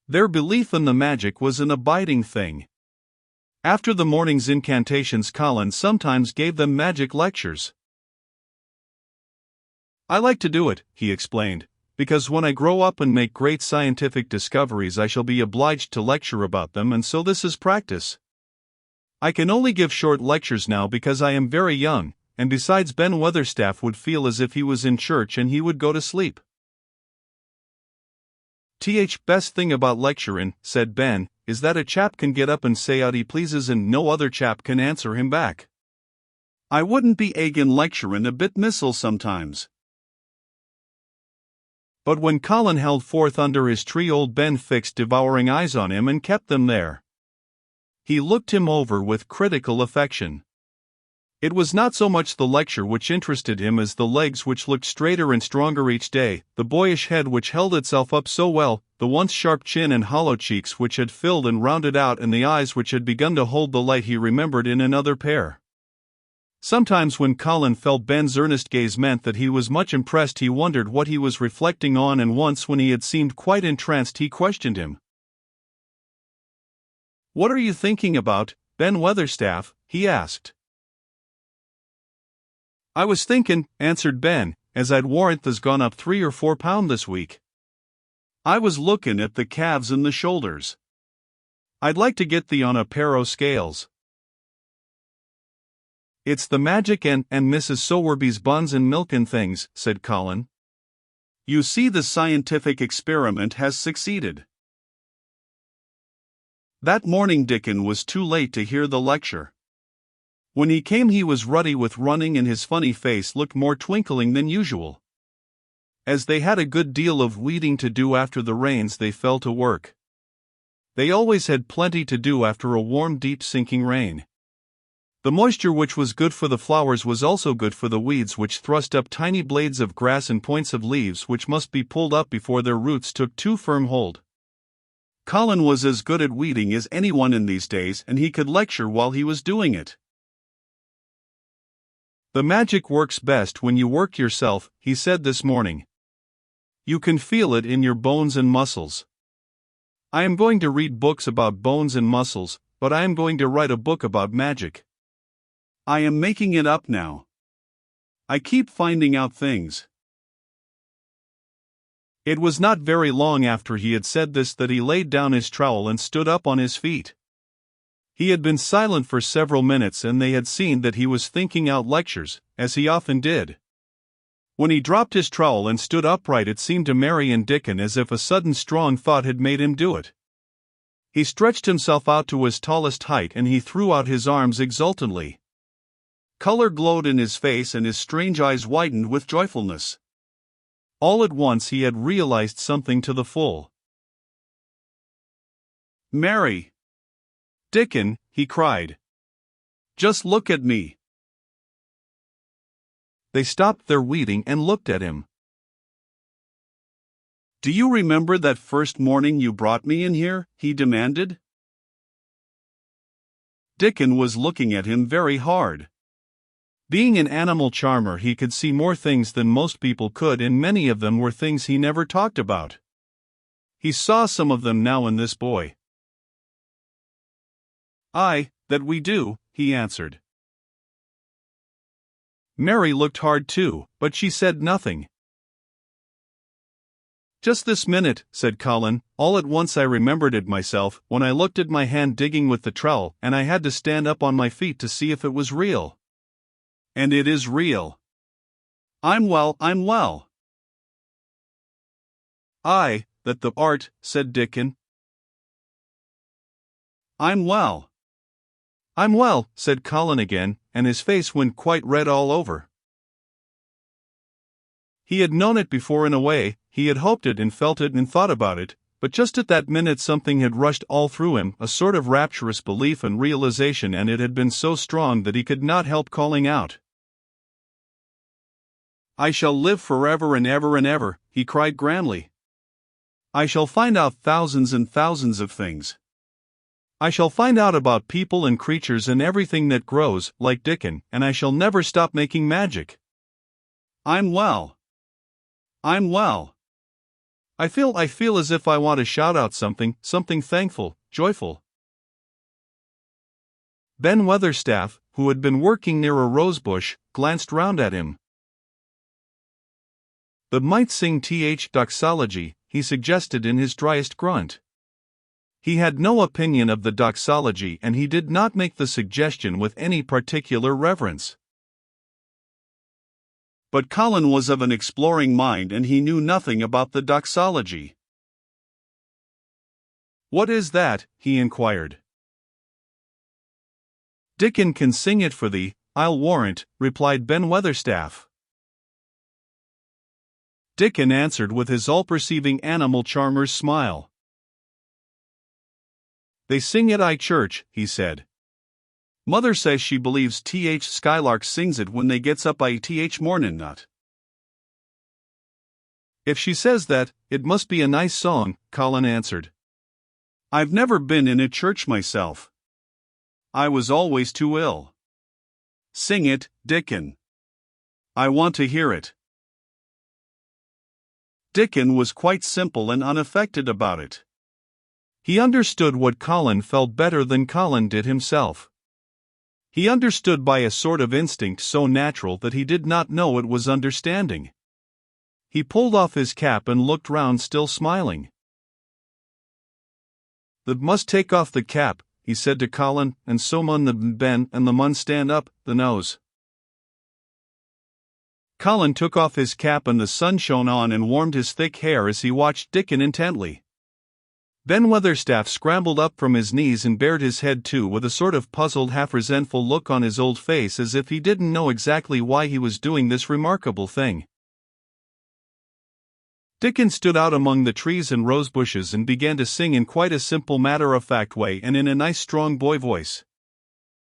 Their belief in the magic was an abiding thing. After the morning's incantations, Colin sometimes gave them magic lectures. "I like to do it," he explained, "because when I grow up and make great scientific discoveries I shall be obliged to lecture about them, and so this is practice. I can only give short lectures now because I am very young, and besides Ben Weatherstaff would feel as if he was in church and he would go to sleep." "Best thing about lecturin'," said Ben, "is that a chap can get up and say out he pleases and no other chap can answer him back. I wouldn't be agin lecturin' a bit missile sometimes." But when Colin held forth under his tree, old Ben fixed devouring eyes on him and kept them there. He looked him over with critical affection. It was not so much the lecture which interested him as the legs which looked straighter and stronger each day, the boyish head which held itself up so well, the once sharp chin and hollow cheeks which had filled and rounded out, and the eyes which had begun to hold the light he remembered in another pair. Sometimes when Colin felt Ben's earnest gaze meant that he was much impressed, he wondered what he was reflecting on, and once when he had seemed quite entranced he questioned him. "What are you thinking about, Ben Weatherstaff?" he asked. "I was thinkin'," answered Ben, "as I'd warrant tha's gone up 3 or 4 pound this week. I was lookin' at the calves and the shoulders. I'd like to get thee on a pair o' scales." "It's the magic and Mrs. Sowerby's buns and milk and things," said Colin. "You see, the scientific experiment has succeeded." That morning Dickon was too late to hear the lecture. When he came he was ruddy with running and his funny face looked more twinkling than usual. As they had a good deal of weeding to do after the rains, they fell to work. They always had plenty to do after a warm, deep sinking rain. The moisture which was good for the flowers was also good for the weeds, which thrust up tiny blades of grass and points of leaves which must be pulled up before their roots took too firm hold. Colin was as good at weeding as anyone in these days, and he could lecture while he was doing it. "The magic works best when you work yourself," he said this morning. "You can feel it in your bones and muscles. I am going to read books about bones and muscles, but I am going to write a book about magic. I am making it up now. I keep finding out things." It was not very long after he had said this that he laid down his trowel and stood up on his feet. He had been silent for several minutes, and they had seen that he was thinking out lectures, as he often did. When he dropped his trowel and stood upright, it seemed to Mary and Dickon as if a sudden strong thought had made him do it. He stretched himself out to his tallest height and he threw out his arms exultantly. Color glowed in his face and his strange eyes widened with joyfulness. All at once he had realized something to the full. "Mary! Dickon," he cried. "Just look at me." They stopped their weeding and looked at him. "Do you remember that first morning you brought me in here?" he demanded. Dickon was looking at him very hard. Being an animal charmer, he could see more things than most people could, and many of them were things he never talked about. He saw some of them now in this boy. "Aye, that we do," he answered. Mary looked hard too, but she said nothing. "Just this minute," said Colin, "all at once I remembered it myself, when I looked at my hand digging with the trowel, and I had to stand up on my feet to see if it was real. And it is real. I'm well. "Aye, that the art," said Dickon. I'm well, said Colin again, and his face went quite red all over. He had known it before in a way, he had hoped it and felt it and thought about it, but just at that minute something had rushed all through him, a sort of rapturous belief and realization, and it had been so strong that he could not help calling out. "I shall live forever and ever and ever," he cried grandly. "I shall find out thousands and thousands of things. I shall find out about people and creatures and everything that grows, like Dickon, and I shall never stop making magic. I'm well. I feel as if I want to shout out something thankful, joyful." Ben Weatherstaff, who had been working near a rosebush, glanced round at him. "But might sing doxology," he suggested in his driest grunt. He had no opinion of the doxology, and he did not make the suggestion with any particular reverence. But Colin was of an exploring mind and he knew nothing about the doxology. "What is that?" he inquired. "Dickon can sing it for thee, I'll warrant," replied Ben Weatherstaff. Dickon answered with his all-perceiving animal charmer's smile. "They sing at church," he said. "Mother says she believes Skylark sings it when they gets up mornin' nut." "If she says that, it must be a nice song," Colin answered. "I've never been in a church myself. I was always too ill." "Sing it, Dickon. I want to hear it." Dickon was quite simple and unaffected about it. He understood what Colin felt better than Colin did himself. He understood by a sort of instinct so natural that he did not know it was understanding. He pulled off his cap and looked round, still smiling. "Thee must take off the cap," he said to Colin, "and so mun the Ben and the mun stand up, the nose." Colin took off his cap and the sun shone on and warmed his thick hair as he watched Dickon intently. Ben Weatherstaff scrambled up from his knees and bared his head too, with a sort of puzzled, half-resentful look on his old face, as if he didn't know exactly why he was doing this remarkable thing. Dickon stood out among the trees and rose bushes and began to sing in quite a simple, matter-of-fact way and in a nice strong boy voice.